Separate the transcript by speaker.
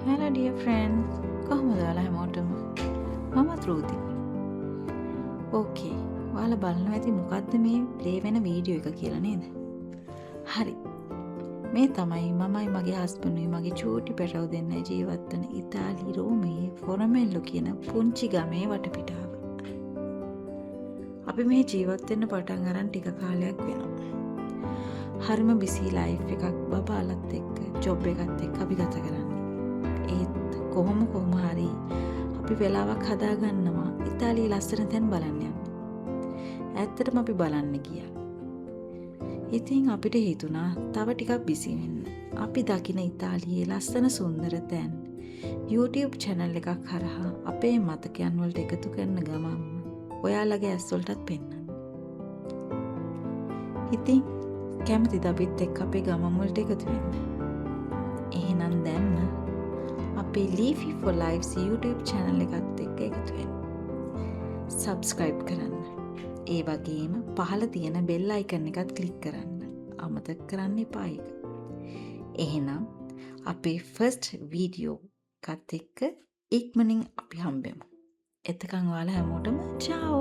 Speaker 1: Hello dear friends. කොහොමද ඔයාලා හැමෝටම? මමත් රූති. ඕකේ. ඔයාලා බලනවා ඇති මොකද්ද මේ ප්ලේ වෙන වීඩියෝ එක කියලා නේද? හරි. මේ තමයි මමයි මගේ හස්බන්ඩ්ුයි මගේ චූටි පැටව දෙන්නයි ජීවත් වෙන ඉතාලි රෝමයේ ෆොරමෙල්ලෝ කියන පුංචි ගමේ වටපිටාව. අපි මේ ජීවත් වෙන්න පටන් අරන් ටික කාලයක් වෙනවා. හරිම බිසි ලයිෆ් එකක් බබාලත් එක්ක ජොබ් එකත් එක්ක අපි ගත කරන්නේ. ඒත් කොහොම හරි අපි වෙලාවක් හදාගන්නවා ඉතාලියේ ලස්සන තැන් බලන්න යන්න. ඇත්තටම අපි බලන්න ගියා. ඉතින් අපිට හිතුණා තව ටිකක් බිසි වෙන්න. අපි දකින ඉතාලියේ ලස්සන සුන්දර තැන් YouTube channel එකක් හරහා අපේ මතකයන් වලට එකතු කරන ගමන් ඔයාලගේ ඇස් වලටත් පෙන්වන්න. ඉතින් කැමතිද අපිත් එක්ක අපේ ගමන් වලට එකතු වෙන්න? එහෙනම් දැන් අපේ Leafy for Lives YouTube channel එකත් එක්ක එකතු වෙන්න. subscribe කරන්න. ඒ වගේම පහළ තියෙන bell icon එකත් click කරන්න. අමතක කරන්න එපා ඒක. එහෙනම් අපේ first video එකත් එක්ක ඉක්මනින් අපි හම්බෙමු. එතකන් ඔයාලා හැමෝටම ciao.